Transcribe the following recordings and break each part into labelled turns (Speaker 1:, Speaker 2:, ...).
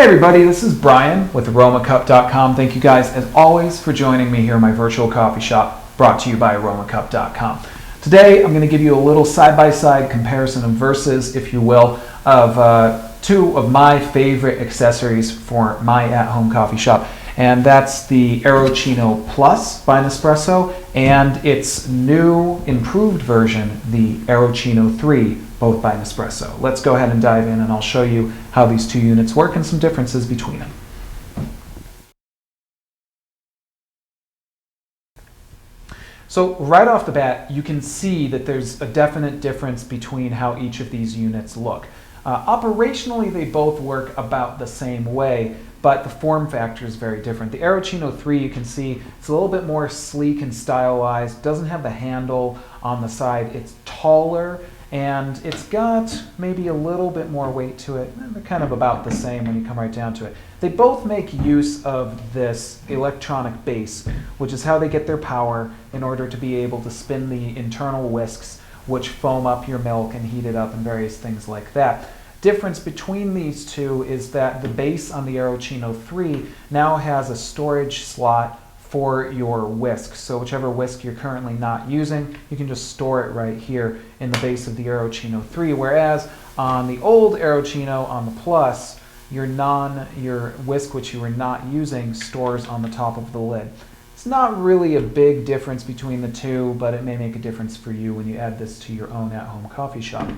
Speaker 1: everybody, this is Brian with Aromacup.com. Thank you guys, as always, for joining me here in my virtual coffee shop, brought to you by Aromacup.com. Today, I'm going to give you a little side-by-side comparison of versus, if you will, of two of my favorite accessories for my at-home coffee shop. And that's the Aeroccino Plus by Nespresso and its new, improved version, the Aeroccino 3, both by Nespresso. Let's go ahead and dive in and I'll show you how these two units work and some differences between them. So right off the bat, you can see that there's a definite difference between how each of these units look. Operationally, they both work about the same way, but the form factor is very different. The Aeroccino 3, you can see, it's a little bit more sleek and stylized. It doesn't have the handle on the side. It's taller, and it's got maybe a little bit more weight to it. They're kind of about the same when you come right down to it. They both make use of this electronic base, which is how they get their power in order to be able to spin the internal whisks, which foam up your milk and heat it up and various things like that. Difference between these two is that the base on the Aeroccino 3 now has a storage slot for your whisk. So whichever whisk you're currently not using, you can just store it right here in the base of the Aeroccino 3, whereas on the old Aeroccino, on the Plus, your whisk which you were not using stores on the top of the lid. It's not really a big difference between the two, but it may make a difference for you when you add this to your own at-home coffee shop.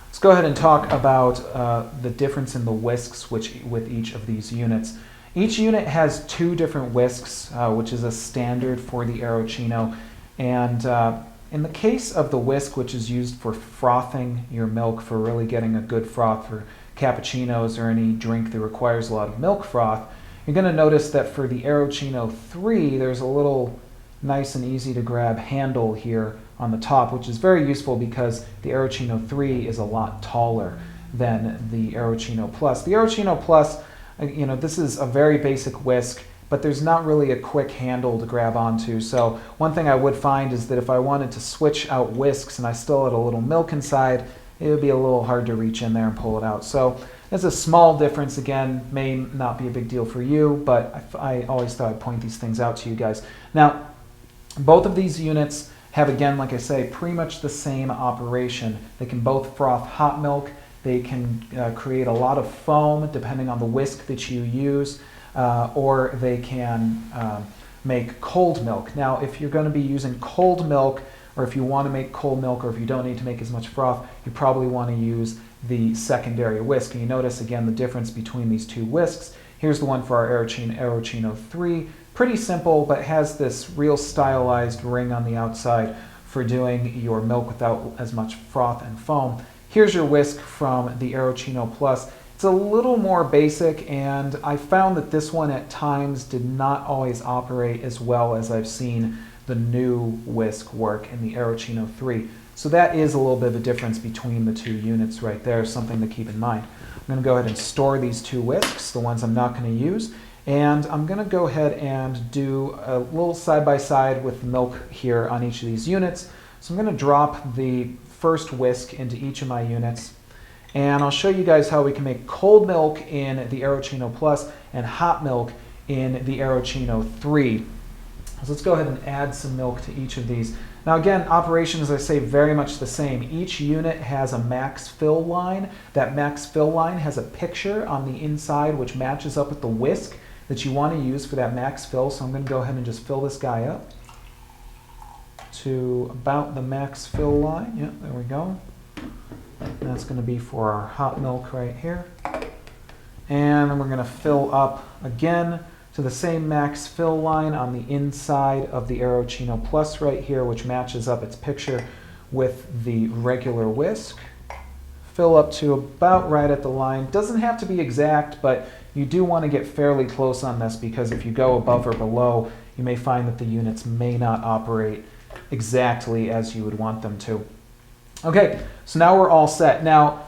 Speaker 1: Let's go ahead and talk about the difference in the whisks with each of these units. Each unit has two different whisks, which is a standard for the Aeroccino. And in the case of the whisk, which is used for frothing your milk, for really getting a good froth for cappuccinos or any drink that requires a lot of milk froth, you're going to notice that for the Aeroccino 3, there's a little nice and easy to grab handle here on the top, which is very useful because the Aeroccino 3 is a lot taller than the Aeroccino Plus. The Aeroccino Plus, this is a very basic whisk, but there's not really a quick handle to grab onto. So one thing I would find is that if I wanted to switch out whisks and I still had a little milk inside, it would be a little hard to reach in there and pull it out. So it's a small difference. Again, may not be a big deal for you, but I always thought I'd point these things out to you guys. Now, both of these units have, again, like I say, pretty much the same operation. They can both froth hot milk. They can create a lot of foam depending on the whisk that you use, or they can make cold milk. Now, if you're going to be using cold milk, or if you want to make cold milk, or if you don't need to make as much froth, you probably want to use the secondary whisk. And you notice, again, the difference between these two whisks. Here's the one for our Aeroccino 3. Pretty simple, but has this real stylized ring on the outside for doing your milk without as much froth and foam. Here's your whisk from the Aeroccino Plus. It's a little more basic, and I found that this one at times did not always operate as well as I've seen the new whisk work in the Aeroccino 3. So that is a little bit of a difference between the two units right there, something to keep in mind. I'm going to go ahead and store these two whisks, the ones I'm not going to use, and I'm going to go ahead and do a little side-by-side with the milk here on each of these units. So I'm going to drop the first whisk into each of my units, and I'll show you guys how we can make cold milk in the Aeroccino Plus and hot milk in the Aeroccino 3. So let's go ahead and add some milk to each of these. Now again, operation, as I say, very much the same. Each unit has a max fill line. That max fill line has a picture on the inside which matches up with the whisk that you want to use for that max fill. So I'm going to go ahead and just fill this guy up to about the max fill line. Yep, there we go. And that's going to be for our hot milk right here. And then we're going to fill up again to the same max fill line on the inside of the Aeroccino Plus right here, which matches up its picture with the regular whisk. Fill up to about right at the line. Doesn't have to be exact, but you do want to get fairly close on this, because if you go above or below, you may find that the units may not operate exactly as you would want them to. Okay, so now we're all set. Now,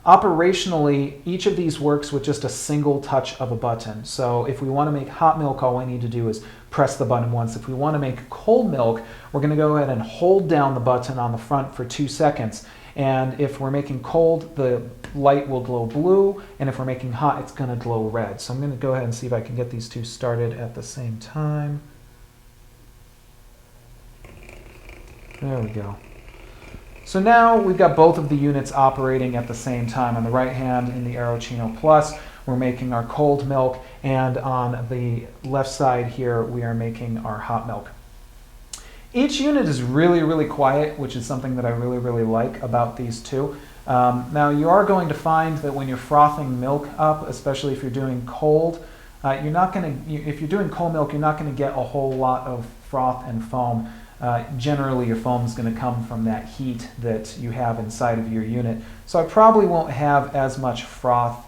Speaker 1: operationally, each of these works with just a single touch of a button. So if we want to make hot milk, all we need to do is press the button once. If we want to make cold milk, we're going to go ahead and hold down the button on the front for 2 seconds. And if we're making cold, the light will glow blue, and if we're making hot, it's going to glow red. So I'm going to go ahead and see if I can get these two started at the same time. There we go. So now we've got both of the units operating at the same time. On the right hand in the Aeroccino Plus, we're making our cold milk, and on the left side here, we are making our hot milk. Each unit is really, really quiet, which is something that I really, really like about these two. Now you are going to find that when you're frothing milk up, especially if you're doing cold, if you're doing cold milk, you're not going to get a whole lot of froth and foam. Generally your foam is going to come from that heat that you have inside of your unit. So I probably won't have as much froth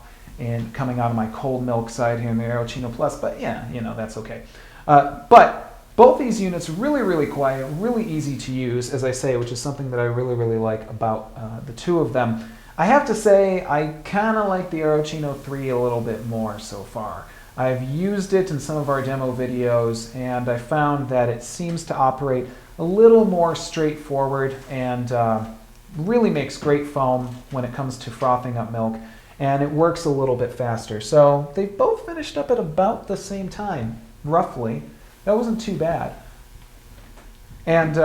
Speaker 1: coming out of my cold milk side here in the Aeroccino Plus, but yeah, you know, that's okay. But both these units really, really quiet, really easy to use, as I say, which is something that I really, really like about the two of them. I have to say I kind of like the Aeroccino 3 a little bit more so far. I've used it in some of our demo videos, and I found that it seems to operate a little more straightforward and really makes great foam when it comes to frothing up milk, and it works a little bit faster. So they both finished up at about the same time, roughly. That wasn't too bad. And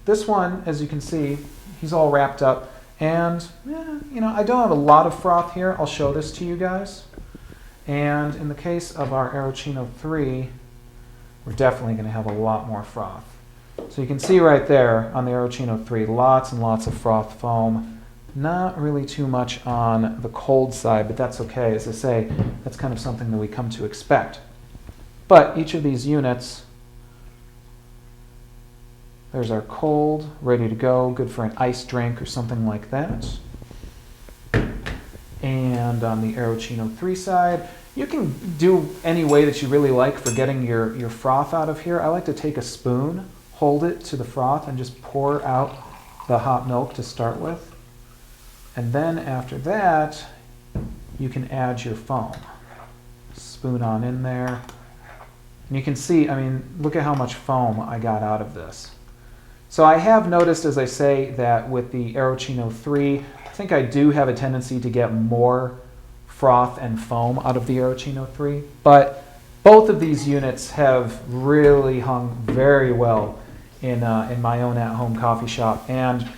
Speaker 1: this one, as you can see, he's all wrapped up, and you know, I don't have a lot of froth here. I'll show this to you guys. And in the case of our Aeroccino 3, we're definitely going to have a lot more froth. So you can see right there on the Aeroccino 3, lots and lots of froth foam. Not really too much on the cold side, but that's okay. As I say, that's kind of something that we come to expect. But each of these units, there's our cold, ready to go, good for an iced drink or something like that. And on the Aeroccino 3 side, you can do any way that you really like for getting your froth out of here. I like to take a spoon, hold it to the froth, and just pour out the hot milk to start with. And then after that, you can add your foam. Spoon on in there. And you can see, I mean, look at how much foam I got out of this. So I have noticed, as I say, that with the Aeroccino 3, I think I do have a tendency to get more froth and foam out of the Aeroccino 3, but both of these units have really hung very well in my own at-home coffee shop. And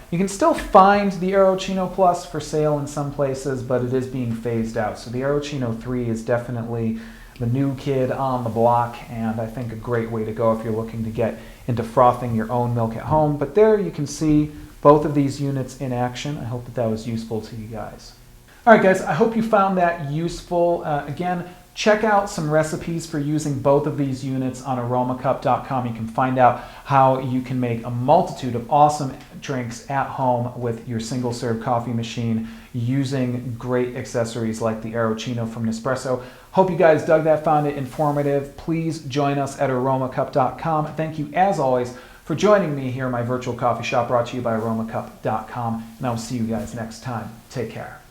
Speaker 1: you can still find the Aeroccino Plus for sale in some places, but it is being phased out. So the Aeroccino 3 is definitely the new kid on the block, and I think a great way to go if you're looking to get into frothing your own milk at home. But there you can see both of these units in action. I hope that that was useful to you guys. All right, guys, I hope you found that useful. Again, check out some recipes for using both of these units on Aromacup.com. You can find out how you can make a multitude of awesome drinks at home with your single-serve coffee machine using great accessories like the Aeroccino from Nespresso. Hope you guys dug that, found it informative. Please join us at Aromacup.com. Thank you, as always, for joining me here in my virtual coffee shop brought to you by Aromacup.com. And I will see you guys next time. Take care.